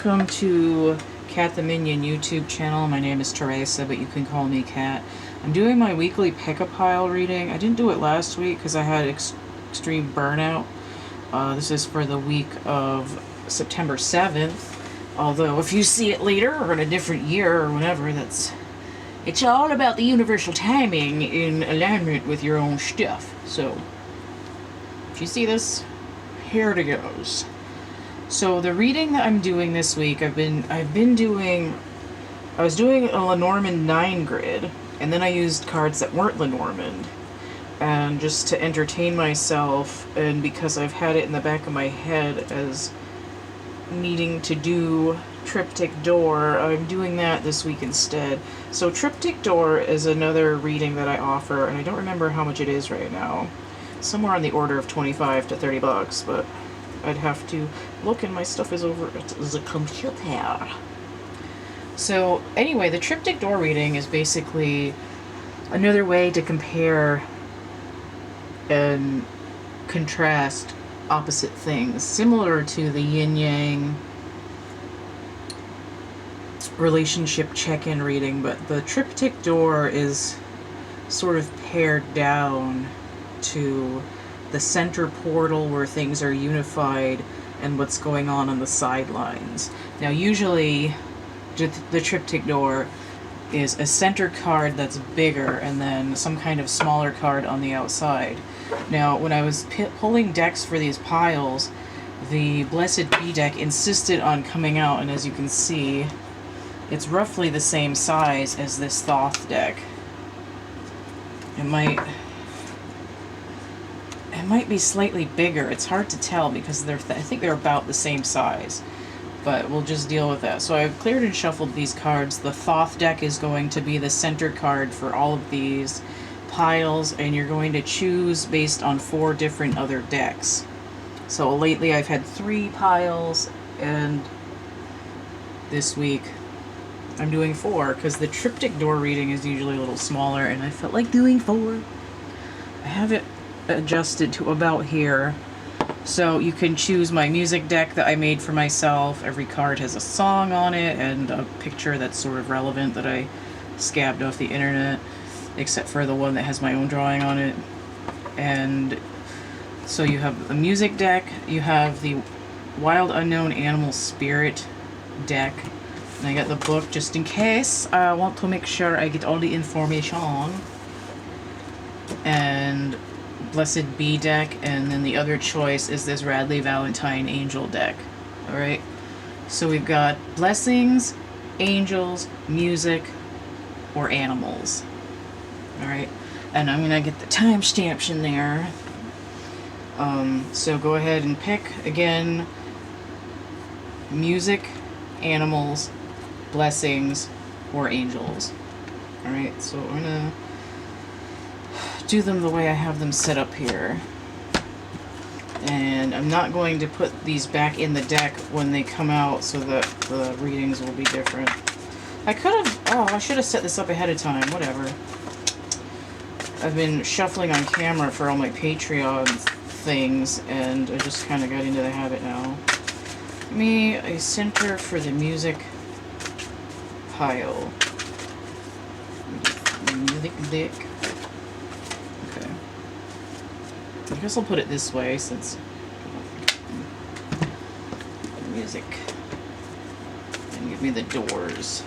welcome to Cat the Minion YouTube channel. My name is Theresa, but you can call me Cat. I'm doing my weekly pick-a-pile reading. I didn't do it last week because I had extreme burnout. This is for the week of September 7th. Although if you see it later or in a different year or whatever, it's all about the universal timing in alignment with your own stuff. So if you see this, here it goes. So the reading that I'm doing this week, I was doing a Lenormand 9 grid, and then I used cards that weren't Lenormand, and just to entertain myself, and because I've had it in the back of my head as needing to do Triptych Door, I'm doing that this week instead. So Triptych Door is another reading that I offer, and I don't remember how much it is right now. Somewhere on the order of 25 to 30 bucks, but I'd have to look, and my stuff is over at the computer. So anyway, the Triptych Door reading is basically another way to compare and contrast opposite things, similar to the yin-yang relationship check-in reading, but the Triptych Door is sort of pared down to the center portal where things are unified and what's going on the sidelines. Now usually the Triptych Door is a center card that's bigger and then some kind of smaller card on the outside. Now when I was pulling decks for these piles, the Blessed Be deck insisted on coming out, and as you can see, it's roughly the same size as this Thoth deck. It might be slightly bigger. It's hard to tell because I think they're about the same size, but we'll just deal with that. So I've cleared and shuffled these cards. The Thoth deck is going to be the center card for all of these piles, and you're going to choose based on 4 different other decks. So lately I've had 3 piles, and this week I'm doing 4 because the Triptych Door reading is usually a little smaller, and I felt like doing 4. I have it adjusted to about here. So you can choose my music deck that I made for myself. Every card has a song on it and a picture that's sort of relevant that I scabbed off the internet, except for the one that has my own drawing on it. And so you have the music deck, you have the Wild Unknown Animal Spirit deck, and I got the book just in case I want to make sure I get all the information, and Blessed Be deck, and then the other choice is this Radleigh Valentine Angel deck. Alright, so we've got blessings, angels, music, or animals. Alright, and I'm gonna get the timestamps in there. So go ahead and pick again: music, animals, blessings, or angels. Alright, so I'm gonna do them the way I have them set up here. And I'm not going to put these back in the deck when they come out so that the readings will be different. I should have set this up ahead of time, whatever. I've been shuffling on camera for all my Patreon things, and I just kind of got into the habit now. Give me a center for the music pile. Music deck. Okay. I guess I'll put it this way since music. And give me the Doors.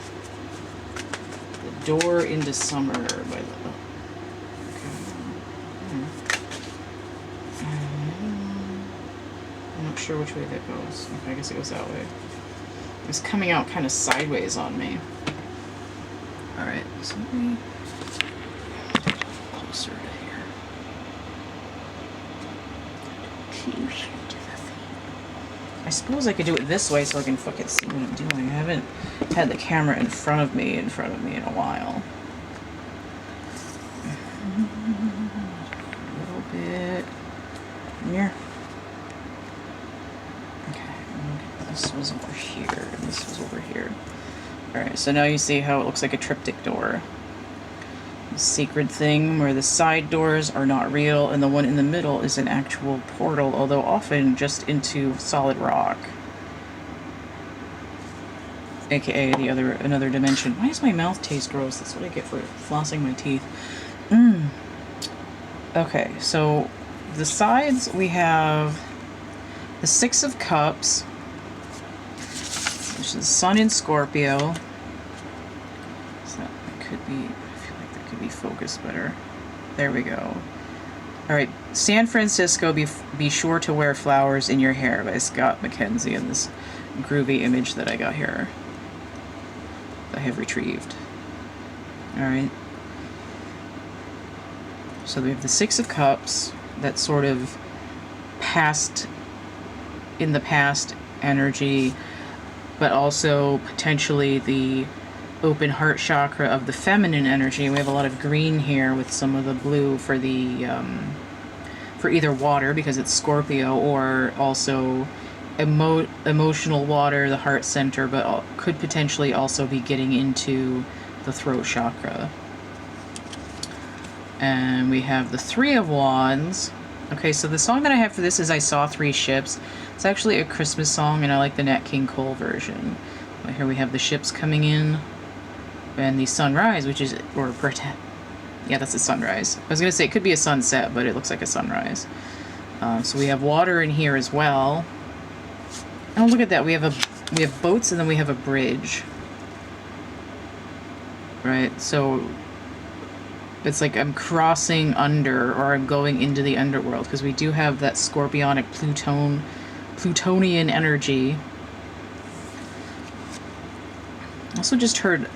The Door into Summer by the. I'm not sure which way that goes. Okay, I guess it goes that way. It's coming out kind of sideways on me. Alright, so let me closer to here. Closer to the thing. I suppose I could do it this way so I can fucking see what I'm doing. I haven't had the camera in front of me in a while. A little bit here. This was over here, and this was over here. Alright, so now you see how it looks like a Triptych Door. The secret thing where the side doors are not real, and the one in the middle is an actual portal, although often just into solid rock. aka another dimension. Why does my mouth taste gross? That's what I get for flossing my teeth. Okay, so the sides we have the Six of Cups, which is Sun in Scorpio. So that could be, I feel like that could be focused better. There we go. All right, San Francisco, be sure to wear flowers in your hair by Scott McKenzie in this groovy image that I got here. I have retrieved. All right. So we have the Six of Cups, that sort of in the past energy, but also potentially the open heart chakra of the feminine energy. We have a lot of green here with some of the blue for the for either water, because it's Scorpio, or also emotional water, the heart center, but could potentially also be getting into the throat chakra. And we have the Three of Wands. Okay, so the song that I have for this is I Saw Three Ships. It's actually a Christmas song, and I like the Nat King Cole version. But here we have the ships coming in, and the sunrise, which is, yeah, that's a sunrise. I was going to say it could be a sunset, but it looks like a sunrise. So we have water in here as well. Oh, look at that. We have boats, and then we have a bridge. Right, so it's like I'm crossing under, or I'm going into the underworld, because we do have that scorpionic Plutonian energy. Also just heard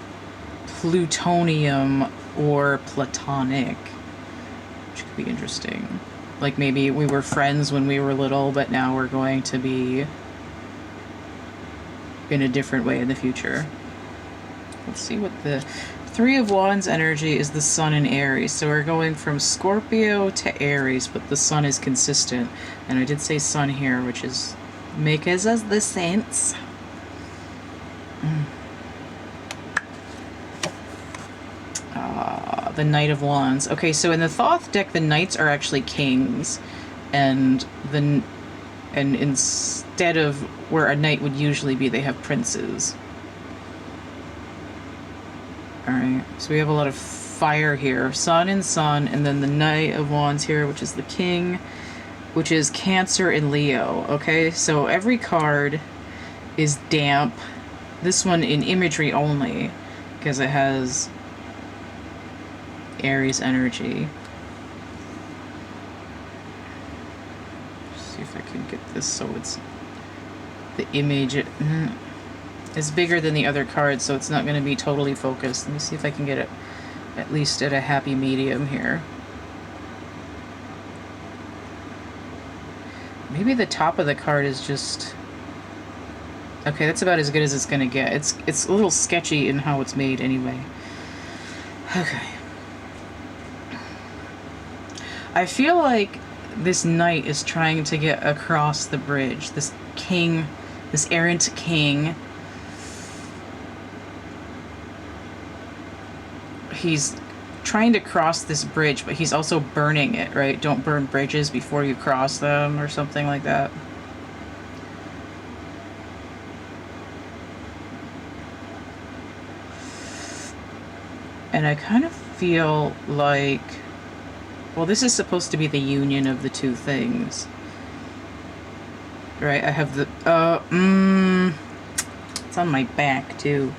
plutonium or platonic, which could be interesting. Like maybe we were friends when we were little, but now we're going to be in a different way in the future. Let's see what the Three of Wands energy is. The Sun in Aries. So we're going from Scorpio to Aries, but the Sun is consistent. And I did say Sun here, which is makes us the Saints. The Knight of Wands. Okay, so in the Thoth deck, the Knights are actually kings, and instead of where a knight would usually be, they have princes. Alright, so we have a lot of fire here. Sun and Sun, and then the Knight of Wands here, which is the King, which is Cancer and Leo. Okay, so every card is damp. This one in imagery only, because it has Aries energy. See if I can get this so it's the image is bigger than the other cards, so it's not going to be totally focused. Let me see if I can get it at least at a happy medium here. Maybe the top of the card is just okay. That's about as good as it's going to get. It's a little sketchy in how it's made anyway. Okay. I feel like this knight is trying to get across the bridge. This king, this errant king, he's trying to cross this bridge, but he's also burning it, right? Don't burn bridges before you cross them, or something like that. And I kind of feel like, well, this is supposed to be the union of the two things. Right, I have the, it's on my back, too.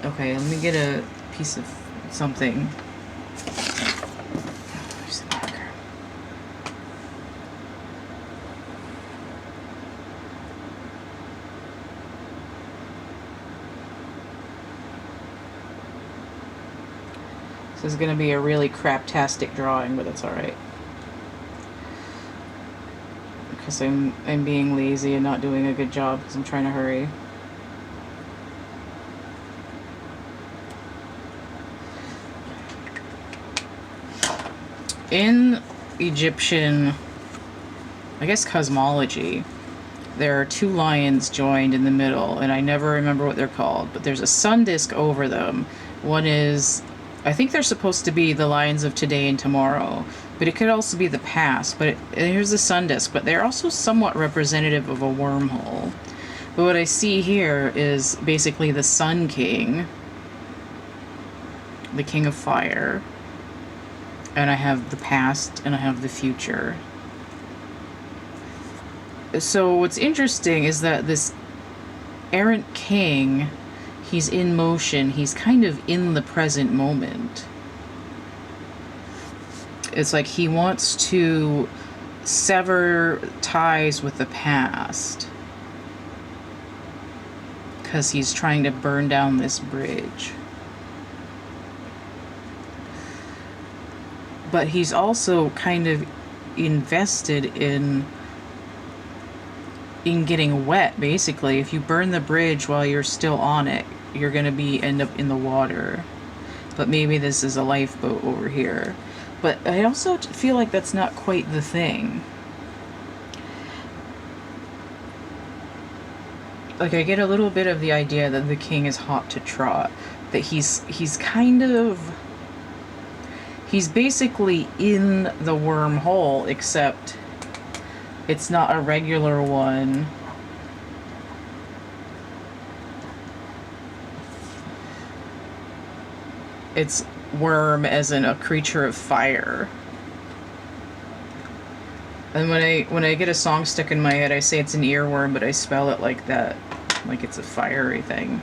Okay, let me get a piece of something. Where's the marker? This is going to be a really craptastic drawing, but it's alright. Because I'm being lazy and not doing a good job because I'm trying to hurry. In Egyptian, I guess, cosmology, there are two lions joined in the middle, and I never remember what they're called, but there's a sun disk over them. One is, I think they're supposed to be the lions of today and tomorrow, but it could also be the past. But here's the sun disk, but they're also somewhat representative of a wormhole. But what I see here is basically the Sun King, the King of Fire, and I have the past and I have the future. So what's interesting is that this errant king, he's in motion, he's kind of in the present moment. It's like he wants to sever ties with the past because he's trying to burn down this bridge. But he's also kind of invested in getting wet, basically. If you burn the bridge while you're still on it, you're going to end up in the water. But maybe this is a lifeboat over here. But I also feel like that's not quite the thing. Like, I get a little bit of the idea that the king is hot to trot. That he's kind of... He's basically in the wormhole, except it's not a regular one. It's worm as in a creature of fire. And when I get a song stuck in my head, I say it's an earworm, but I spell it like that. Like it's a fiery thing.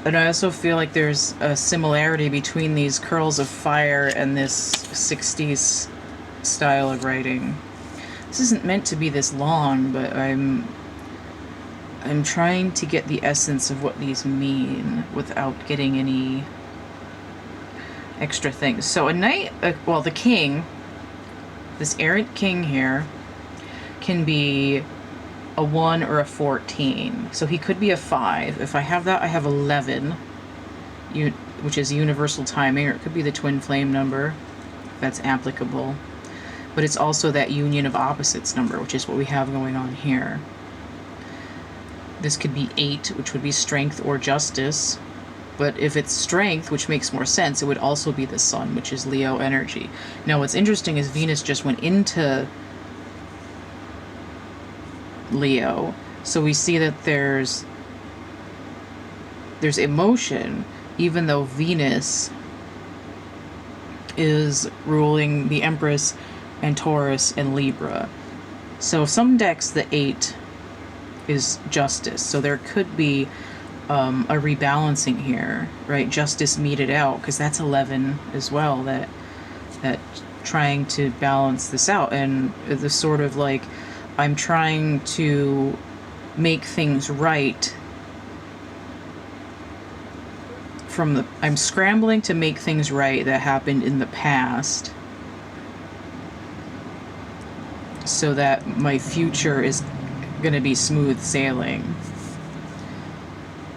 And I also feel like there's a similarity between these curls of fire and this 60s style of writing. This isn't meant to be this long, but I'm trying to get the essence of what these mean without getting any extra things. So a knight, well, the king, this errant king here, can be a 1 or a 14. So he could be a 5. If I have that, I have 11, which is universal timing, or it could be the twin flame number, if that's applicable. But it's also that union of opposites number, which is what we have going on here. This could be 8, which would be strength or justice. But if it's strength, which makes more sense, it would also be the sun, which is Leo energy. Now, what's interesting is Venus just went into Leo, so we see that there's emotion, even though Venus is ruling the Empress and Taurus and Libra. So some decks, the 8 is justice, so there could be a rebalancing here, right? Justice meted out, because that's 11 as well, that trying to balance this out, and the sort of like, I'm trying to make things right I'm scrambling to make things right that happened in the past so that my future is going to be smooth sailing.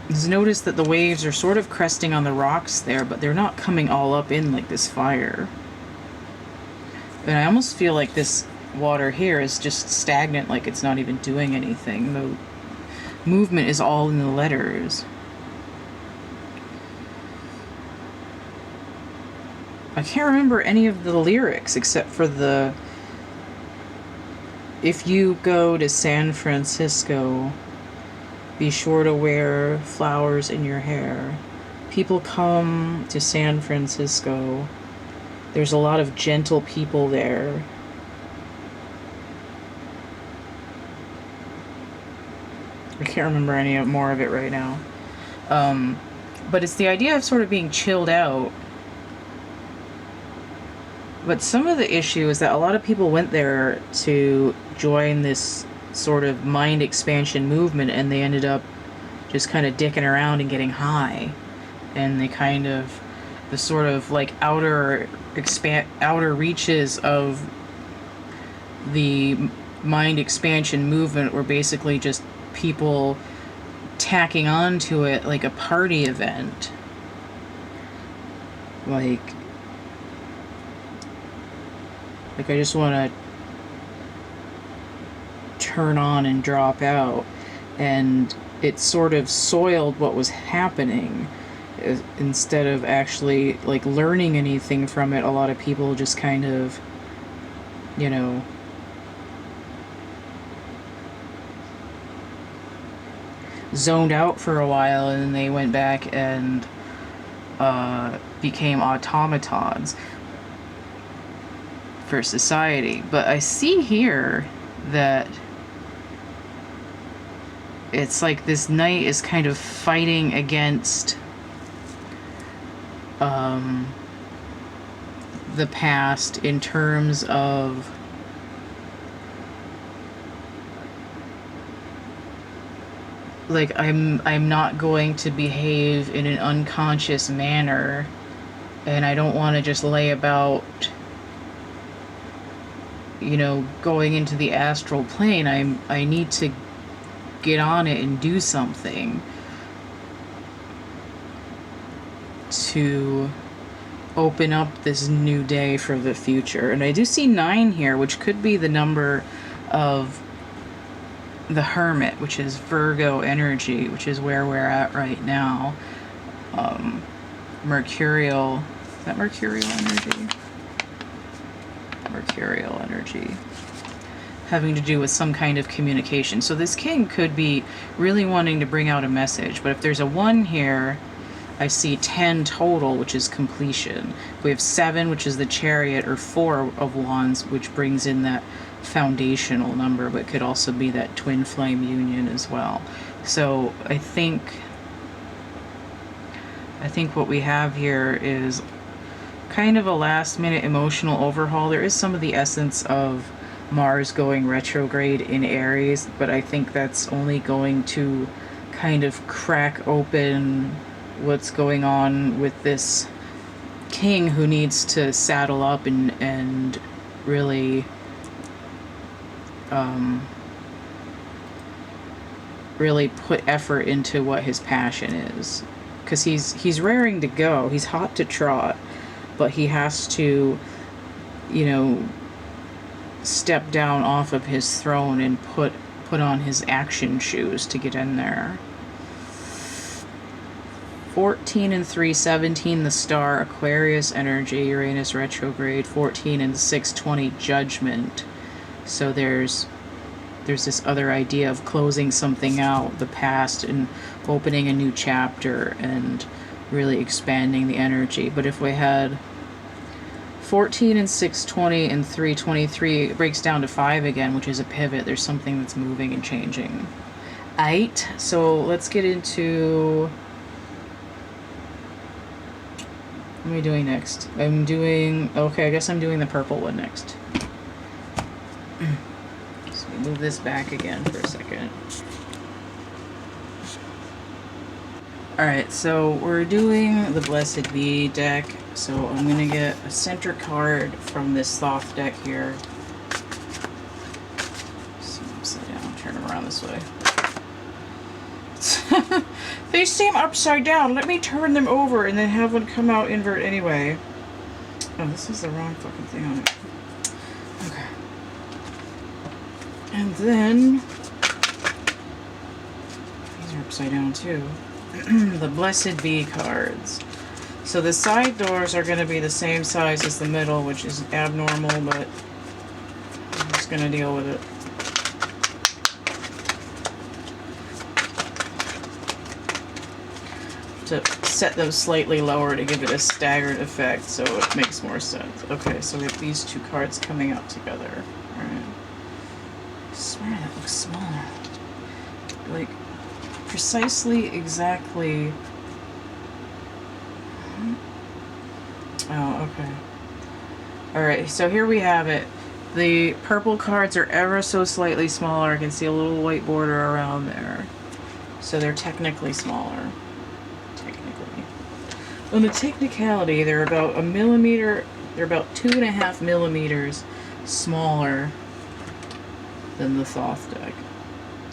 Just notice that the waves are sort of cresting on the rocks there, but they're not coming all up in like this fire. And I almost feel like this water here is just stagnant, like it's not even doing anything. The movement is all in the letters. I can't remember any of the lyrics except for the "If you go to San Francisco, be sure to wear flowers in your hair. People come to San Francisco. There's a lot of gentle people there. I can't remember any more of it right now. But it's the idea of sort of being chilled out. But some of the issue is that a lot of people went there to join this sort of mind expansion movement, and they ended up just kind of dicking around and getting high. And they kind of, the sort of like outer reaches of the mind expansion movement were basically just people tacking on to it like a party event. Like I just want to turn on and drop out, and it sort of soiled what was happening. Instead of actually like learning anything from it, a lot of people just kind of, you know, zoned out for a while, and then they went back and became automatons for society. But I see here that it's like this knight is kind of fighting against the past in terms of like I'm not going to behave in an unconscious manner, and I don't want to just lay about, you know, going into the astral plane. I need to get on it and do something to open up this new day for the future. And I do see 9 here, which could be the number of the Hermit, which is Virgo energy, which is where we're at right now. Mercurial, is that Mercurial energy? Mercurial energy. Having to do with some kind of communication. So this king could be really wanting to bring out a message, but if there's a 1 here, I see 10 total, which is completion. We have 7, which is the Chariot, or 4 of Wands, which brings in that foundational number, but could also be that twin flame union as well. So I think what we have here is kind of a last minute emotional overhaul. There is some of the essence of Mars going retrograde in Aries, but I think that's only going to kind of crack open what's going on with this king who needs to saddle up and really really put effort into what his passion is, because he's raring to go, he's hot to trot, but he has to, you know, step down off of his throne and put on his action shoes to get in there. 14 and 3, 17, the Star, Aquarius energy, Uranus retrograde. 14 and 6, 20, Judgment. So there's this other idea of closing something out, the past, and opening a new chapter and really expanding the energy. But if we had 14 and 6, 20 and 3, 23, it breaks down to 5 again, which is a pivot. There's something that's moving and changing. 8. So let's get into... what am I doing next? Okay, I guess I'm doing the purple one next. So we move this back again for a second. Alright, so we're doing the Blessed Be deck. So I'm going to get a center card from this Thoth deck here. So upside down, turn them around this way. They seem upside down. Let me turn them over and then have one come out invert anyway. Oh, this is the wrong fucking thing on it. Okay. And then... these are upside down too. The Blessed Be cards. So the side doors are going to be the same size as the middle, which is abnormal, but I'm just going to deal with it. To set them slightly lower to give it a staggered effect, so it makes more sense. Okay, so we have these 2 cards coming out together. Alright. I swear that looks smaller. Like, precisely, exactly... oh, okay. Alright, so here we have it. The purple cards are ever so slightly smaller. I can see a little white border around there. So they're technically smaller. On the technicality, they're about a millimeter, they're about 2.5 millimeters smaller than the Thoth deck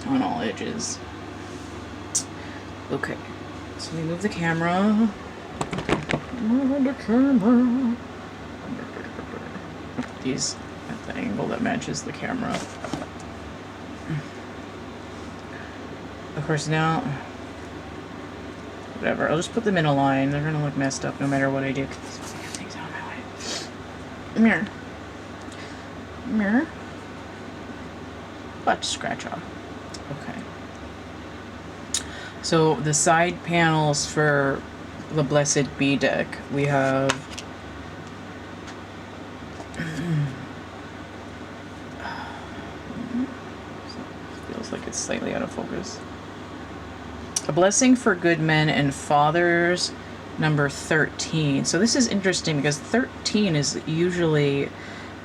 on all edges. Okay, so we move the camera. Move the camera. These at the angle that matches the camera. Of course, now. Whatever, I'll just put them in a line. They're gonna look messed up no matter what I do. Things out of my way. Mirror. Mirror. Butt scratch off. Okay. So the side panels for the Blessed Be deck, we have feels like it's slightly out of focus. A Blessing for Good Men and Fathers, number 13. So this is interesting because 13 is usually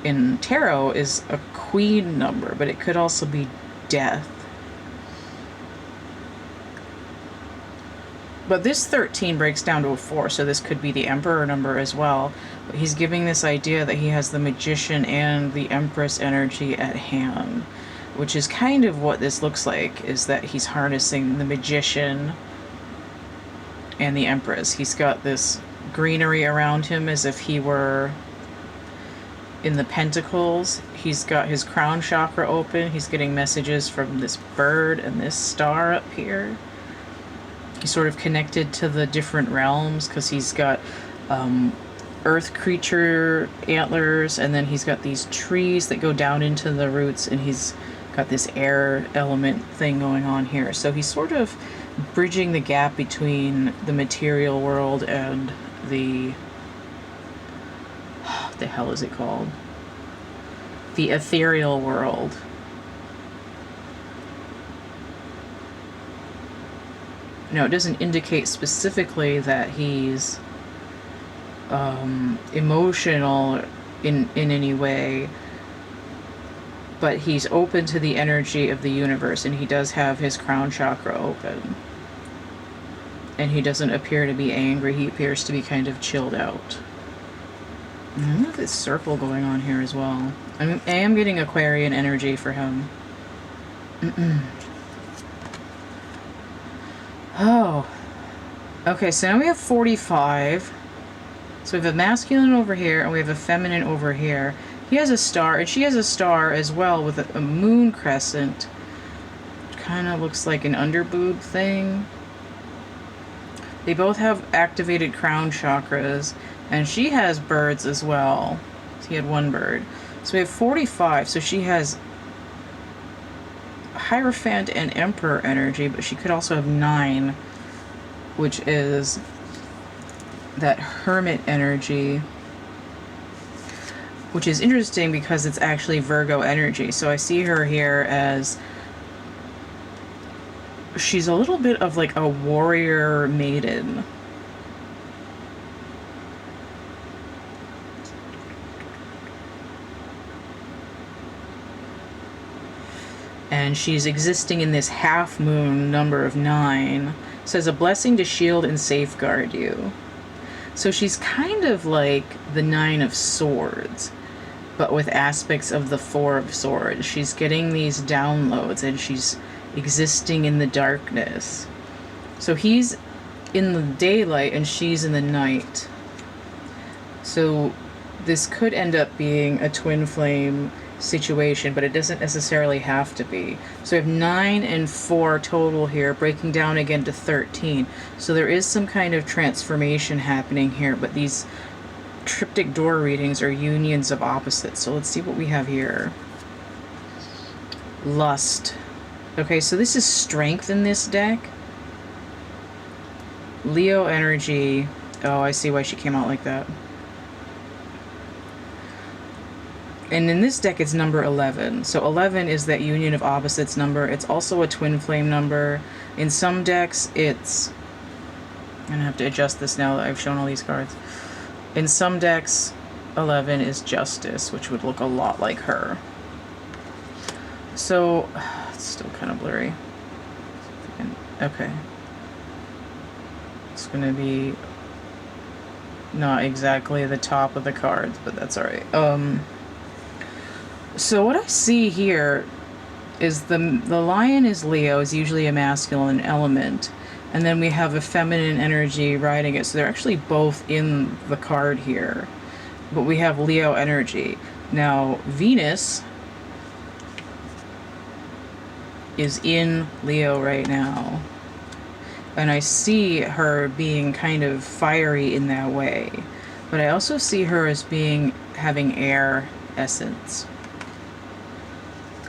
in tarot is a queen number, but it could also be death. But this 13 breaks down to a 4, so this could be the Emperor number as well. But he's giving this idea that he has the Magician and the Empress energy at hand, which is kind of what this looks like, is that he's harnessing the Magician and the Empress. He's got this greenery around him as if he were in the Pentacles. He's got his crown chakra open. He's getting messages from this bird and this star up here. He's sort of connected to the different realms because he's got earth creature antlers, and then he's got these trees that go down into the roots, and he's got this air element thing going on here. So he's sort of bridging the gap between the material world and the what the hell is it called? The ethereal world. No, it doesn't indicate specifically that he's emotional in any way, but he's open to the energy of the universe, and he does have his crown chakra open. And he doesn't appear to be angry, he appears to be kind of chilled out. And I have this circle going on here as well. I am getting Aquarian energy for him. Oh. Okay, so now we have 45. So we have a masculine over here, and we have a feminine over here. He has a star, and she has a star as well with a moon crescent. Which kind of looks like an underboob thing. They both have activated crown chakras, and she has birds as well. He had one bird. So we have 45, so she has Hierophant and Emperor energy, but she could also have 9, which is that Hermit energy, which is interesting because it's actually Virgo energy. So I see her here as she's a little bit of like a warrior maiden. And she's existing in this half moon number of 9. It says a blessing to shield and safeguard you. So she's kind of like the 9 of Swords, but with aspects of the 4 of Swords. She's getting these downloads, and she's existing in the darkness. So he's in the daylight and she's in the night. So this could end up being a twin flame situation, but it doesn't necessarily have to be. So we have 9 and 4 total here, breaking down again to 13. So there is some kind of transformation happening here, but these Triptych Door readings are unions of opposites. So let's see what we have here. Lust. Okay, so this is strength in this deck. Leo energy. Oh, I see why she came out like that. And in this deck, it's number 11. So 11 is that union of opposites number. It's also a twin flame number. In some decks, it's... I'm going to have to adjust this now that I've shown all these cards. In some decks, 11 is justice, which would look a lot like her. So, it's still kind of blurry. Okay. It's going to be not exactly the top of the cards, but that's alright. So what I see here is the lion is Leo, is usually a masculine element, and then we have a feminine energy riding it. So they're actually both in the card here, but we have Leo energy. Now Venus is in Leo right now, and I see her being kind of fiery in that way, but I also see her as having air essence,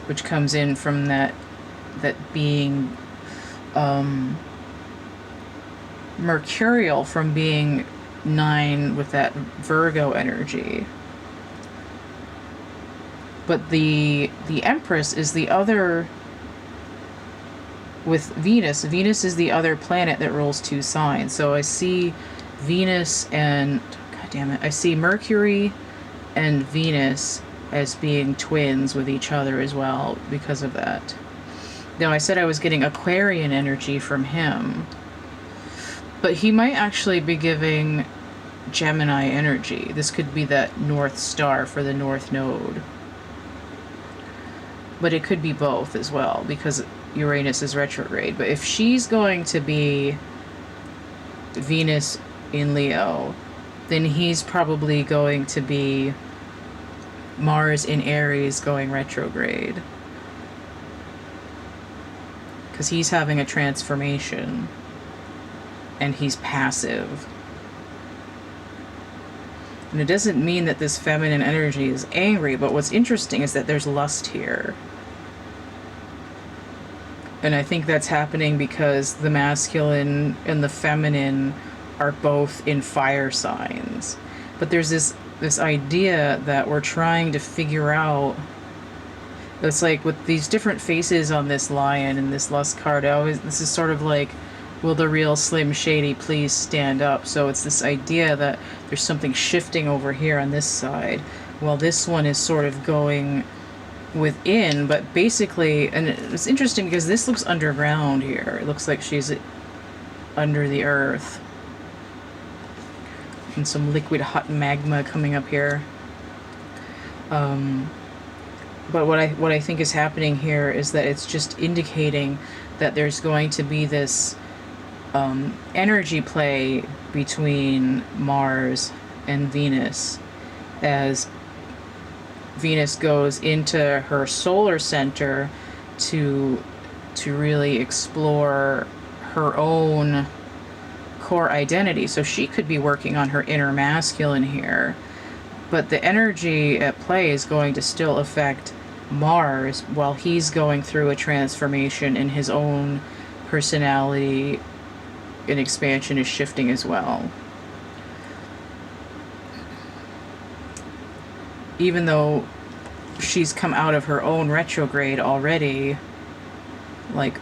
which comes in from that being mercurial from being 9 with that Virgo energy. But the Empress is the other with Venus. Venus is the other planet that rules 2 signs. So I see Venus and, god damn it, I see Mercury and Venus as being twins with each other as well because of that. Now, I said I was getting Aquarian energy from him, but he might actually be giving Gemini energy. This could be that North Star for the North Node. But it could be both as well, because Uranus is retrograde. But if she's going to be Venus in Leo, then he's probably going to be Mars in Aries going retrograde. Because he's having a transformation. And he's passive. And it doesn't mean that this feminine energy is angry, but what's interesting is that there's lust here. And I think that's happening because the masculine and the feminine are both in fire signs. But there's this idea that we're trying to figure out. It's like with these different faces on this lion and this lust card, this is sort of like, will the real Slim Shady please stand up? So it's this idea that there's something shifting over here on this side, while this one is sort of going within, but basically, and it's interesting because this looks underground here. It looks like she's under the earth. And some liquid hot magma coming up here. But what I think is happening here is that it's just indicating that there's going to be this energy play between Mars and Venus as Venus goes into her solar center to really explore her own core identity. So she could be working on her inner masculine here, but the energy at play is going to still affect Mars while he's going through a transformation in his own personality, and expansion is shifting as well. Even though she's come out of her own retrograde already, like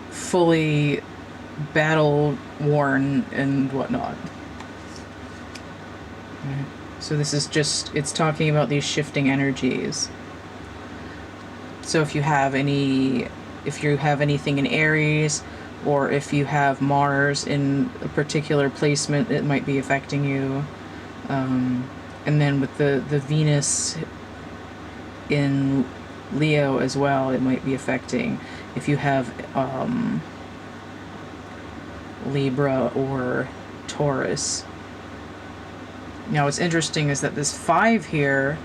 fully battle worn and whatnot. So this is just, it's talking about these shifting energies. So if you have anything in Aries, or if you have Mars in a particular placement, it might be affecting you. And then with the Venus in Leo as well, it might be affecting. If you have Libra or Taurus. Now what's interesting is that this 5 here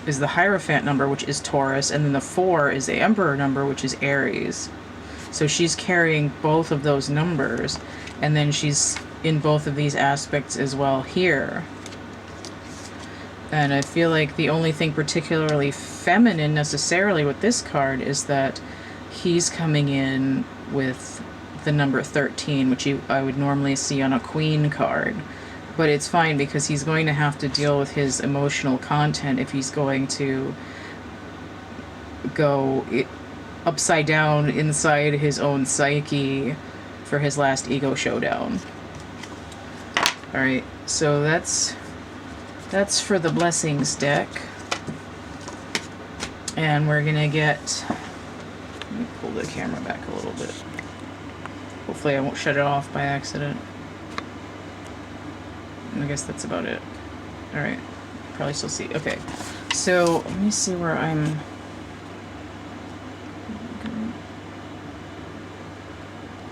is the Hierophant number, which is Taurus, and then the 4 is the Emperor number, which is Aries. So she's carrying both of those numbers, and then she's in both of these aspects as well here. And I feel like the only thing particularly feminine necessarily with this card is that he's coming in with the number 13, which I would normally see on a Queen card. But it's fine because he's going to have to deal with his emotional content if he's going to go upside down inside his own psyche for his last ego showdown. Alright, so that's for the Blessings deck. And we're gonna get, let me pull the camera back a little bit. Hopefully I won't shut it off by accident. I guess that's about it. Alright, probably still see. Okay, so let me see where I'm.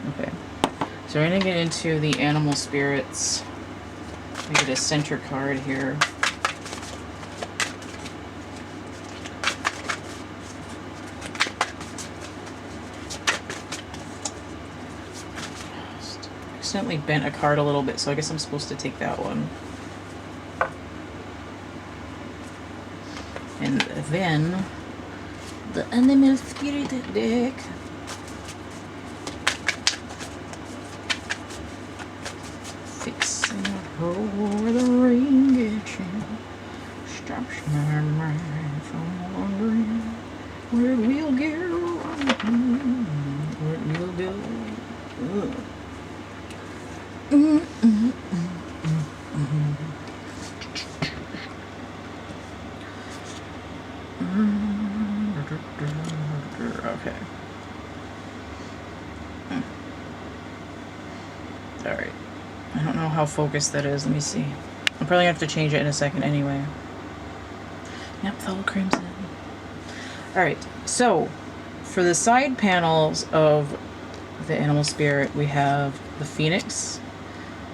Okay, so we're gonna get into the animal spirits. We get a center card here. Accidentally bent a card a little bit, so I guess I'm supposed to take that one. And then the animal spirit deck. Okay. Alright. I don't know how focused that is. Let me see. I'm probably going to have to change it in a second anyway. Yep, fellow crimson. Alright, so for the side panels of the animal spirit, we have the phoenix.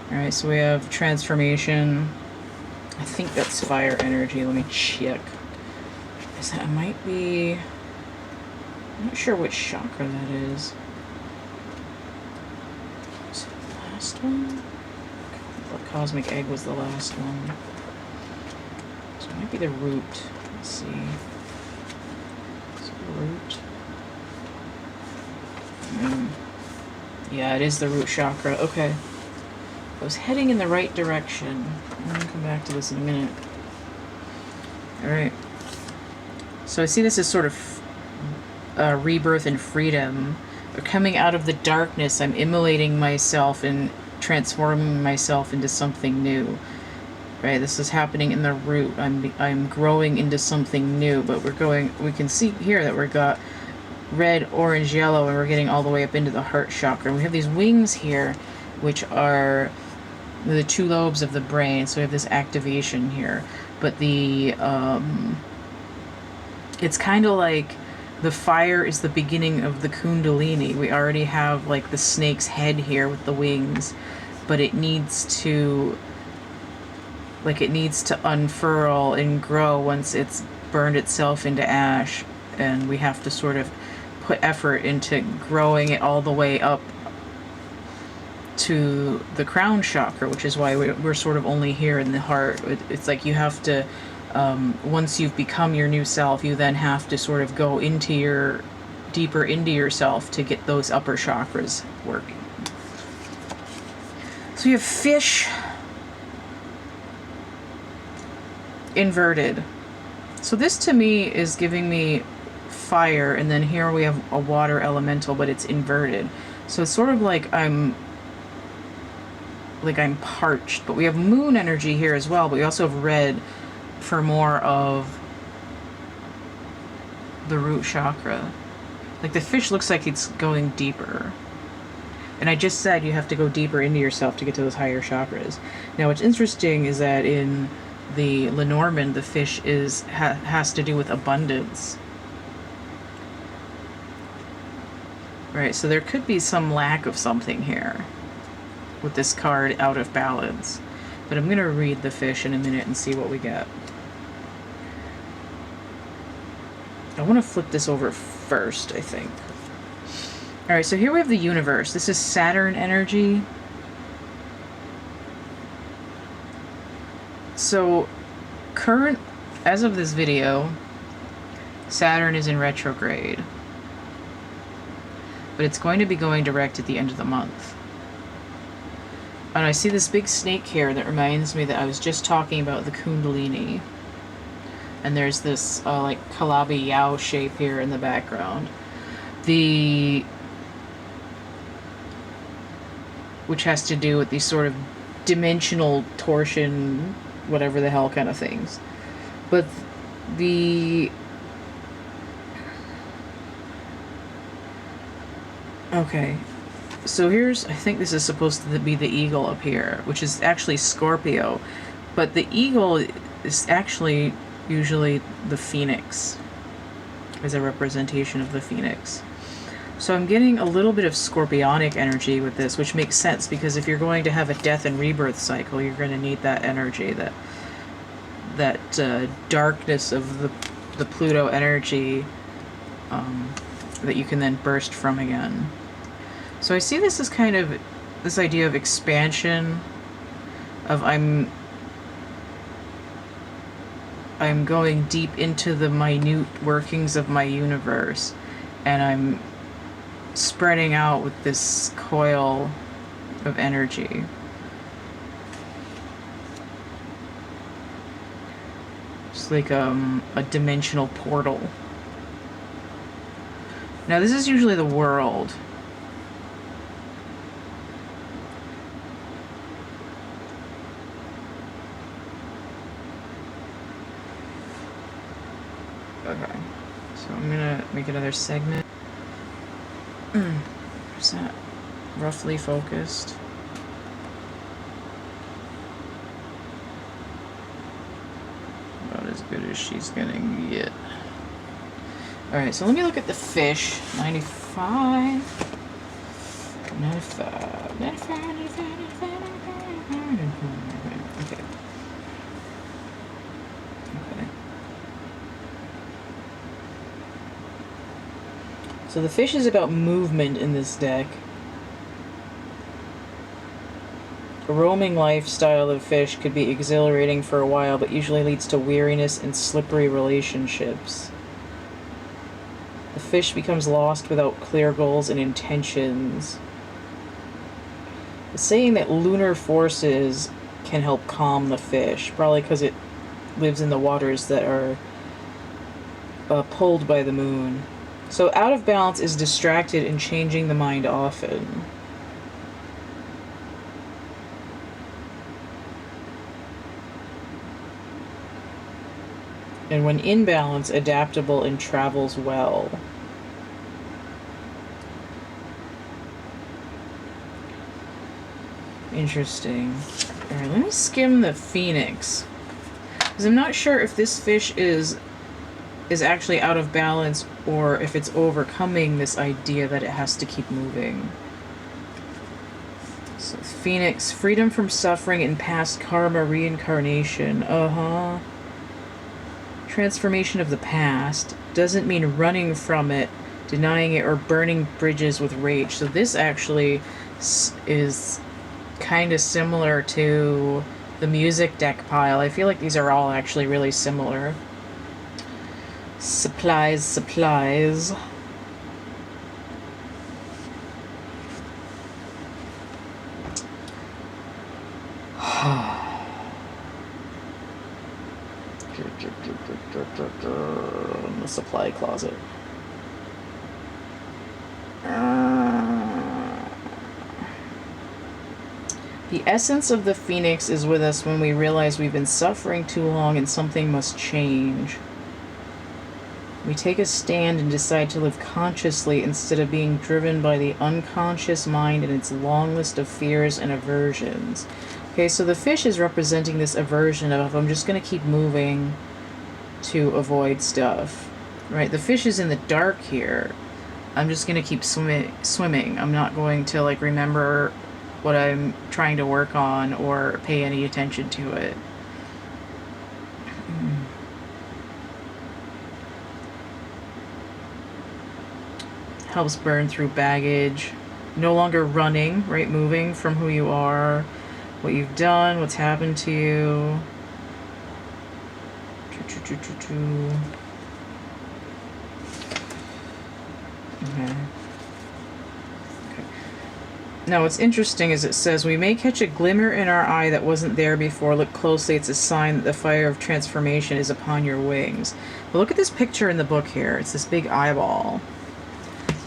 Alright, so we have transformation. I think that's fire energy. Let me check. It might be... I'm not sure which chakra that is. Is it the last one? The cosmic egg was the last one. So it might be the root. Let's see. Is it the root? Yeah, it is the root chakra. Okay. I was heading in the right direction. I'm going to come back to this in a minute. Alright. So I see this as sort of rebirth and freedom. Coming out of the darkness, I'm immolating myself and transforming myself into something new. Right? This is happening in the root. I'm growing into something new, but we can see here that we've got red, orange, yellow, and we're getting all the way up into the heart chakra. And we have these wings here, which are the two lobes of the brain. So we have this activation here. But the it's kind of like the fire is the beginning of the kundalini. We already have like the snake's head here with the wings, but it needs to unfurl and grow once it's burned itself into ash, and we have to sort of put effort into growing it all the way up to the crown chakra, which is why we're sort of only here in the heart. It's like you have to once you've become your new self, you then have to sort of go deeper into yourself to get those upper chakras working. So you have fish inverted. So this to me is giving me fire, and then here we have a water elemental, but it's inverted. So it's sort of like I'm parched, but we have moon energy here as well, but we also have red for more of the root chakra. Like the fish looks like it's going deeper. And I just said you have to go deeper into yourself to get to those higher chakras. Now what's interesting is that in the Lenormand, the fish has to do with abundance. Right, so there could be some lack of something here with this card out of balance. But I'm going to read the fish in a minute and see what we get. I want to flip this over first, I think. Alright, so here we have the universe. This is Saturn energy. So, as of this video, Saturn is in retrograde. But it's going to be going direct at the end of the month. And I see this big snake here that reminds me that I was just talking about the Kundalini. And there's this like Calabi Yao shape here in the background. Which has to do with these sort of dimensional torsion, whatever the hell kind of things. But okay. So I think this is supposed to be the eagle up here, which is actually Scorpio. But the eagle is actually usually the phoenix, as a representation of the phoenix. So I'm getting a little bit of scorpionic energy with this, which makes sense, because if you're going to have a death and rebirth cycle, you're going to need that energy, that darkness of the Pluto energy that you can then burst from again. So I see this as kind of this idea of expansion, of I'm going deep into the minute workings of my universe, and I'm spreading out with this coil of energy. It's like a dimensional portal. Now this is usually the world. Make another segment. Is that roughly focused? About as good as she's gonna get. Alright, so let me look at the fish. 95. 95. 95. Okay. Okay. So the fish is about movement in this deck. A roaming lifestyle of fish could be exhilarating for a while, but usually leads to weariness and slippery relationships. The fish becomes lost without clear goals and intentions. It's saying that lunar forces can help calm the fish, probably because it lives in the waters that are pulled by the moon. So out of balance is distracted and changing the mind often. And when in balance, adaptable and travels well. Interesting. Alright, let me skim the Phoenix. Because I'm not sure if this fish is actually out of balance or if it's overcoming this idea that it has to keep moving. So Phoenix, freedom from suffering and past karma reincarnation. Transformation of the past doesn't mean running from it, denying it, or burning bridges with rage. So this actually is kind of similar to the music deck pile. I feel like these are all actually really similar. Supplies, supplies. In the supply closet. The essence of the Phoenix is with us when we realize we've been suffering too long and something must change. We take a stand and decide to live consciously instead of being driven by the unconscious mind and its long list of fears and aversions. Okay, so the fish is representing this aversion of, I'm just going to keep moving to avoid stuff. Right, the fish is in the dark here. I'm just going to keep swimming. I'm not going to, like, remember what I'm trying to work on or pay any attention to it. Helps burn through baggage. No longer running, right? Moving from who you are, what you've done, what's happened to you. Okay. Now what's interesting is it says, we may catch a glimmer in our eye that wasn't there before. Look closely, it's a sign that the fire of transformation is upon your wings. But look at this picture in the book here. It's this big eyeball.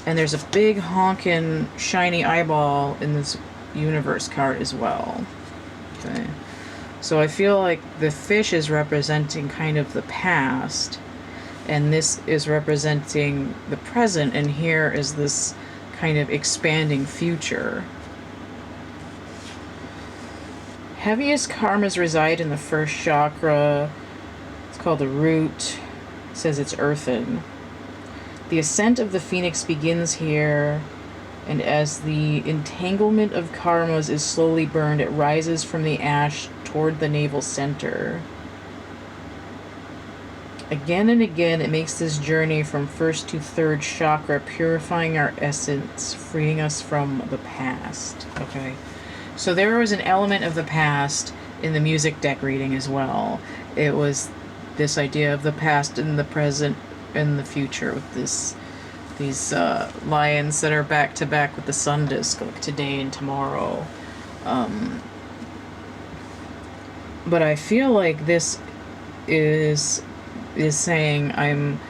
And there's a big honkin' shiny eyeball in this universe card as well. Okay. So I feel like the fish is representing kind of the past, and this is representing the present, and here is this kind of expanding future. Heaviest karmas reside in the first chakra. It's called the root. It says it's earthen. The ascent of the Phoenix begins here, and as the entanglement of karmas is slowly burned, it rises from the ash toward the navel center. Again and again, it makes this journey from first to third chakra, purifying our essence, freeing us from the past. Okay, so there was an element of the past in the music deck reading as well. It was this idea of the past and the present and the future with these lions that are back to back with the sun disk, like today and tomorrow. But I feel like this is saying I'm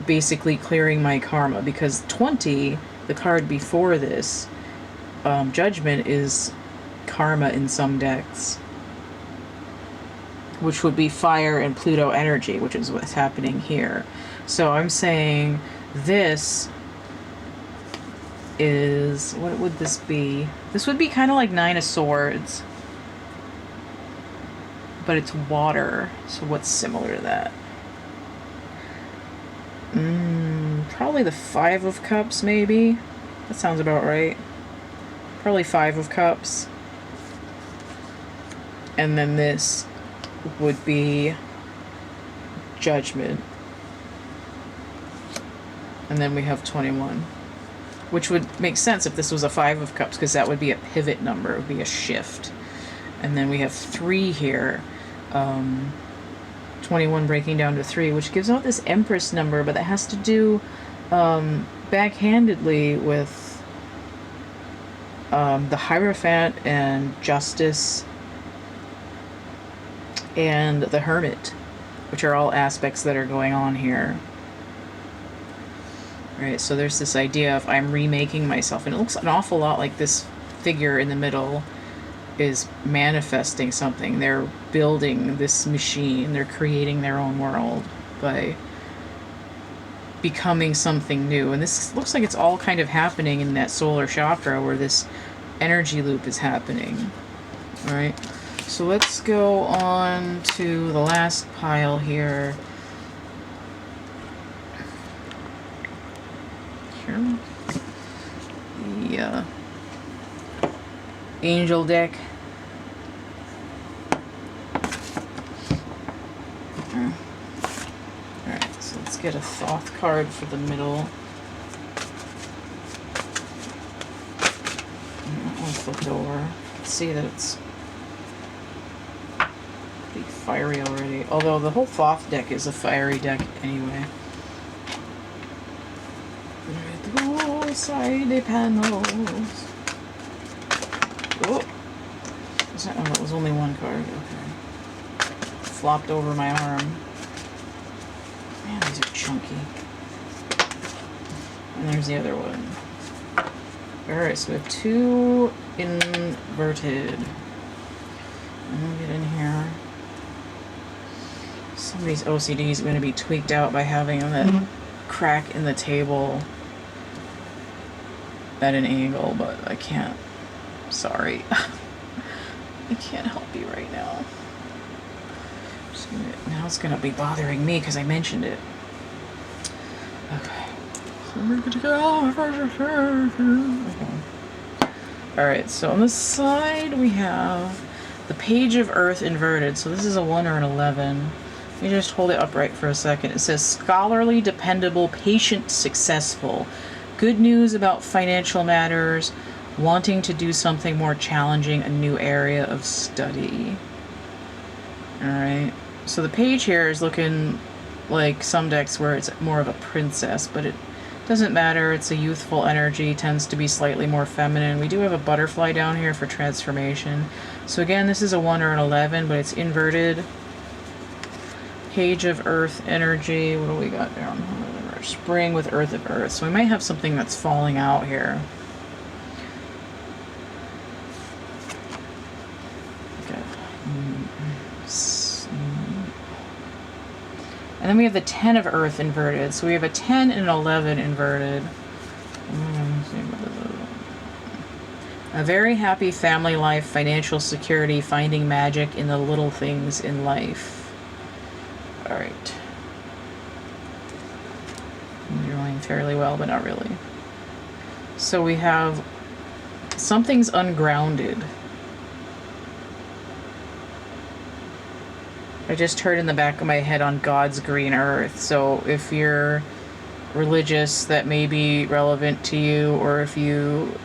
basically clearing my karma, because 20, the card before this, Judgment, is karma in some decks, which would be fire and Pluto energy, which is what's happening here. So I'm saying This is, what would this be? This would be kind of like Nine of Swords, but it's water. So what's similar to that? Probably the Five of Cups, maybe. That sounds about right. Probably Five of Cups. And then this would be Judgment. And then we have 21. Which would make sense if this was a Five of Cups, because that would be a pivot number. It would be a shift. And then we have 3 here. 21 breaking down to 3, which gives out this Empress number, but that has to do backhandedly with the Hierophant and Justice and the Hermit, which are all aspects that are going on here. Right, so there's this idea of I'm remaking myself, and it looks an awful lot like this figure in the middle is manifesting something. They're building this machine, they're creating their own world by becoming something new. And this looks like it's all kind of happening in that solar chakra where this energy loop is happening. All right, so let's go on to the last pile here. The Angel deck. Alright, so let's get a Thoth card for the middle. That one's flipped over. See that it's pretty fiery already. Although the whole Thoth deck is a fiery deck anyway. Side panels. Oh, that was only one card. Okay. Flopped over my arm. Man, these are chunky. And there's the other one. Alright, so we have 2 inverted. And we'll get in here. Somebody's OCD is going to be tweaked out by having that crack in the table at an angle, but I can't. Sorry. I can't help you right now. Now it's gonna be bothering me because I mentioned it. Okay. Alright, so on the side we have the Page of Earth inverted. So this is a 1 or an 11. Let me just hold it upright for a second. It says scholarly, dependable, patient, successful. Good news about financial matters, wanting to do something more challenging, a new area of study. Alright, so the page here is looking like some decks where it's more of a princess, but it doesn't matter. It's a youthful energy, tends to be slightly more feminine. We do have a butterfly down here for transformation. So again, this is a 1 or an 11, but it's inverted. Page of Earth energy. What do we got down? Spring with Earth of Earth. So we might have something that's falling out here. Okay. And then we have the 10 of Earth inverted. So we have a 10 and an 11 inverted. A very happy family life, financial security, finding magic in the little things in life. Alright. You're doing fairly well, but not really. So we have something's ungrounded. I just heard in the back of my head on God's green earth. So if you're religious, that may be relevant to you, or if you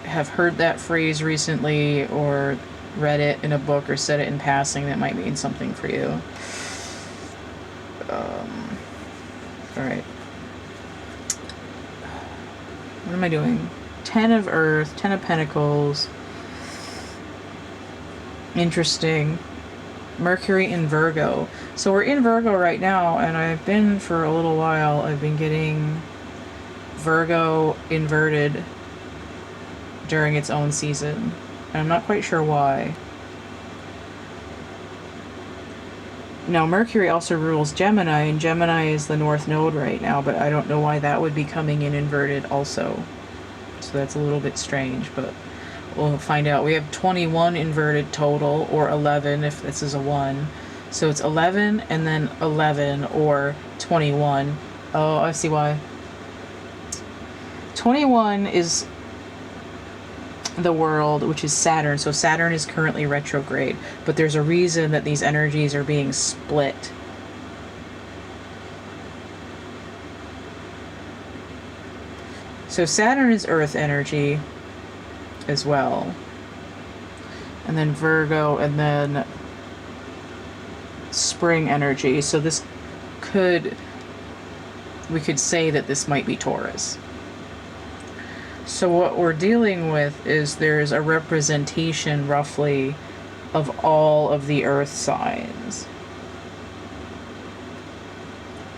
have heard that phrase recently or read it in a book or said it in passing, that might mean something for you. Alright. What am I doing? 10 of Earth, 10 of Pentacles. Interesting. Mercury in Virgo. So we're in Virgo right now, and I've been for a little while. I've been getting Virgo inverted during its own season. And I'm not quite sure why. Now, Mercury also rules Gemini, and Gemini is the north node right now, but I don't know why that would be coming in inverted also. So that's a little bit strange, but we'll find out. We have 21 inverted total, or 11 if this is a 1. So it's 11 and then 11, or 21. Oh, I see why. 21 is the world, which is Saturn. So Saturn is currently retrograde, but there's a reason that these energies are being split. So Saturn is Earth energy as well, and then Virgo, and then spring energy. So this we could say that this might be Taurus. So what we're dealing with is there's a representation roughly of all of the earth signs.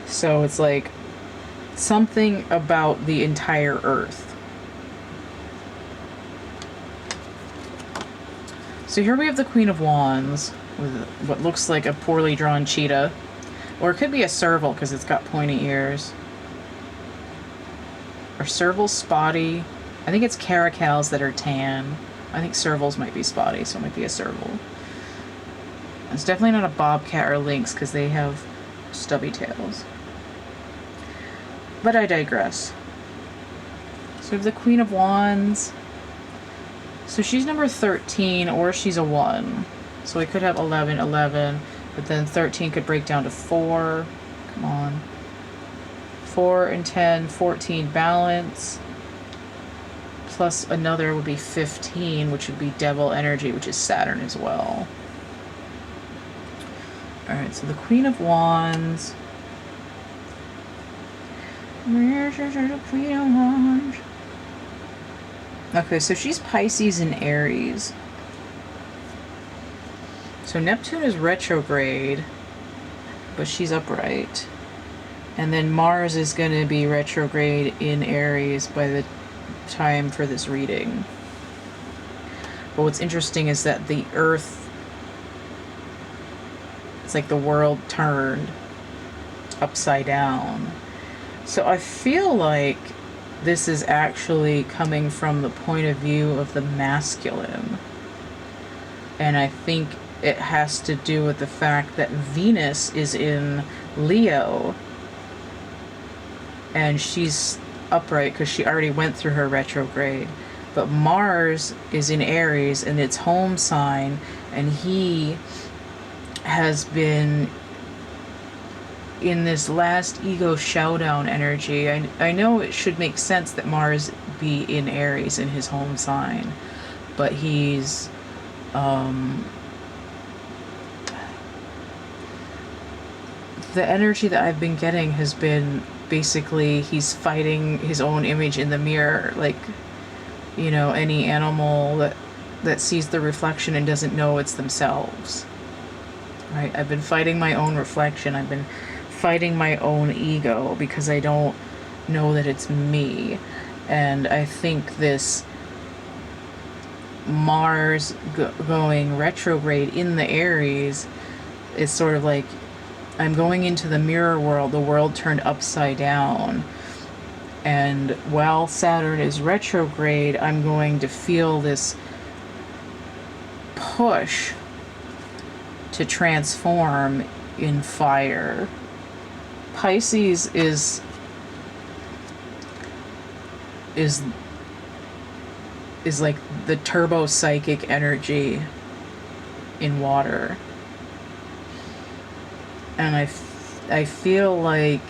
So it's like something about the entire earth. So here we have the Queen of Wands with what looks like a poorly drawn cheetah. Or it could be a serval because it's got pointy ears. Are servals spotty? I think it's caracals that are tan. I think servals might be spotty, so it might be a serval. It's definitely not a bobcat or lynx because they have stubby tails. But I digress. So we have the Queen of Wands. So she's number 13, or she's a 1. So we could have 11, 11, but then 13 could break down to 4. Come on. 4 and 10, 14 balance. Plus another would be 15, which would be devil energy, which is Saturn as well. Alright, so the Queen of Wands. The Queen of Wands. Okay, so she's Pisces and Aries. So Neptune is retrograde, but she's upright. And then Mars is going to be retrograde in Aries by the time for this reading. But what's interesting is that the Earth, it's like the world turned upside down. So I feel like this is actually coming from the point of view of the masculine. And I think it has to do with the fact that Venus is in Leo, and she's upright because she already went through her retrograde. But Mars is in Aries, and its home sign, and he has been in this last ego showdown energy. I know it should make sense that Mars be in Aries in his home sign, but he's the energy that I've been getting has been basically he's fighting his own image in the mirror, like, you know, any animal that sees the reflection and doesn't know it's themselves. Right? I've been fighting my own reflection. I've been fighting my own ego because I don't know that it's me. And I think this Mars going retrograde in the Aries is sort of like, I'm going into the mirror world, the world turned upside down. And while Saturn is retrograde, I'm going to feel this push to transform in fire. Pisces is like the turbo psychic energy in water. And I feel like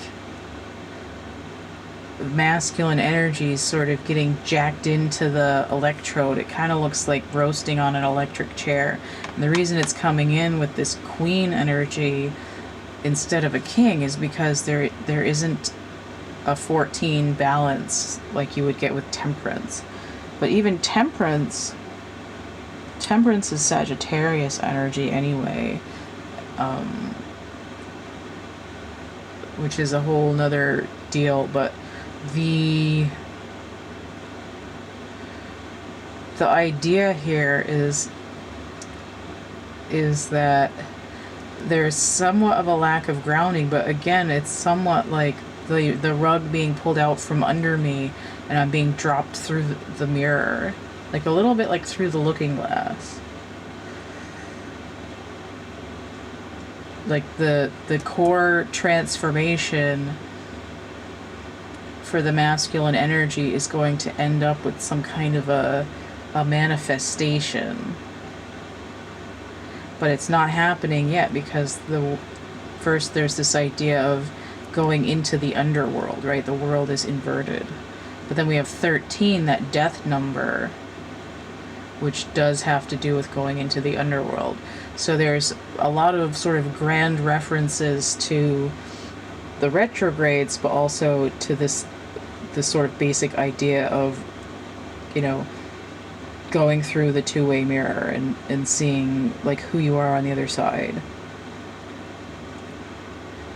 masculine energy is sort of getting jacked into the electrode. It kind of looks like roasting on an electric chair. And the reason it's coming in with this queen energy instead of a king is because there isn't a 14 balance like you would get with temperance. But even temperance is Sagittarius energy anyway, which is a whole nother deal. But the idea here is that there's somewhat of a lack of grounding, but again, it's somewhat like the rug being pulled out from under me and I'm being dropped through the mirror, like a little bit like through the looking glass. Like the core transformation for the masculine energy is going to end up with some kind of a manifestation. But it's not happening yet because first there's this idea of going into the underworld, right? The world is inverted. But then we have 13, that death number, which does have to do with going into the underworld. So there's a lot of sort of grand references to the retrogrades, but also to this sort of basic idea of, you know, going through the two-way mirror and seeing like who you are on the other side.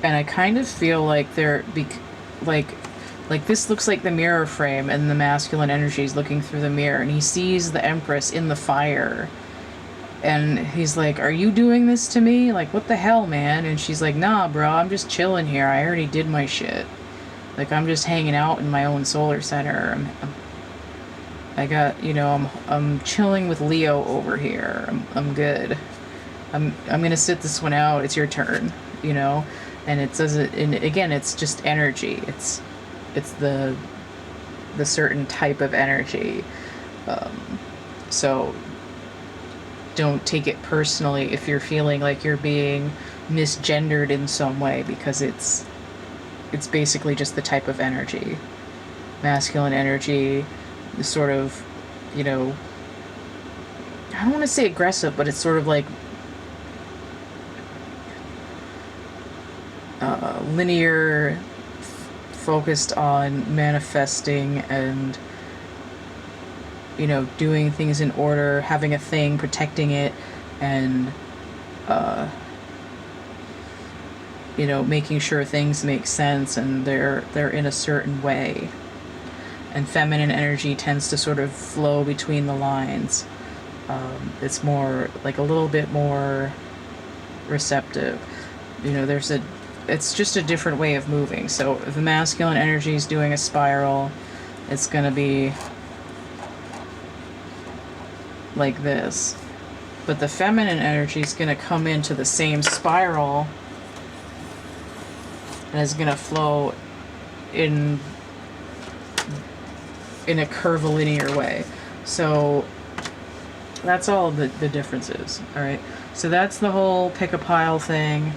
And I kind of feel like like this looks like the mirror frame, and the masculine energy is looking through the mirror, and he sees the Empress in the fire, and he's like, "Are you doing this to me? Like, what the hell, man?" And she's like, "Nah, bro, I'm just chilling here. I already did my shit. Like, I'm just hanging out in my own solar center. I got, you know, I'm chilling with Leo over here. I'm good. I'm gonna sit this one out. It's your turn, you know." And it says it, and again, it's just energy. It's the certain type of energy. So don't take it personally if you're feeling like you're being misgendered in some way, because it's basically just the type of energy. Masculine energy, the sort of, you know, I don't want to say aggressive, but it's sort of like linear, focused on manifesting and, you know, doing things in order, having a thing, protecting it, and you know, making sure things make sense and they're in a certain way. And feminine energy tends to sort of flow between the lines. It's more like a little bit more receptive. You know, it's just a different way of moving. So if the masculine energy is doing a spiral, it's going to be like this. But the feminine energy is going to come into the same spiral and is going to flow in a curvilinear way. So that's all the differences. All right. So that's the whole pick a pile thing.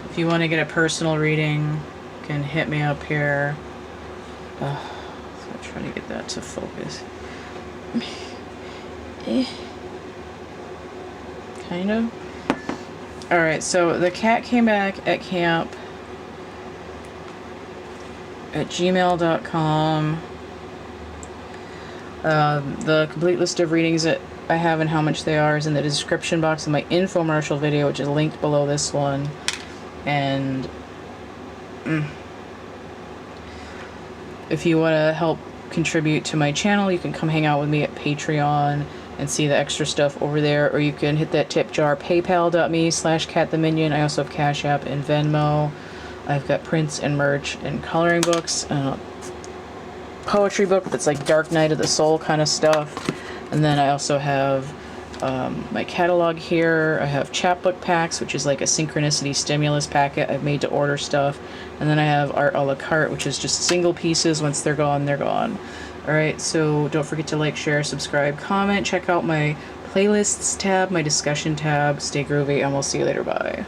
If you want to get a personal reading, you can hit me up here. So I'm trying to get that to focus. Kind of. Alright, so the cat came back at camp at gmail.com. The complete list of readings that I have and how much they are is in the description box of my infomercial video, which is linked below this one. And if you want to help contribute to my channel, you can come hang out with me at Patreon and see the extra stuff over there, or you can hit that tip jar, paypal.me/cattheminion. I also have Cash App and Venmo. I've got prints and merch and coloring books and a poetry book that's like Dark Night of the Soul kind of stuff. And then I also have my catalog here. I have chapbook packs, which is like a synchronicity stimulus packet I've made to order stuff. And then I have art a la carte, which is just single pieces. Once they're gone, they're gone. Alright, so don't forget to like, share, subscribe, comment. Check out my playlists tab, my discussion tab. Stay groovy, and we'll see you later. Bye.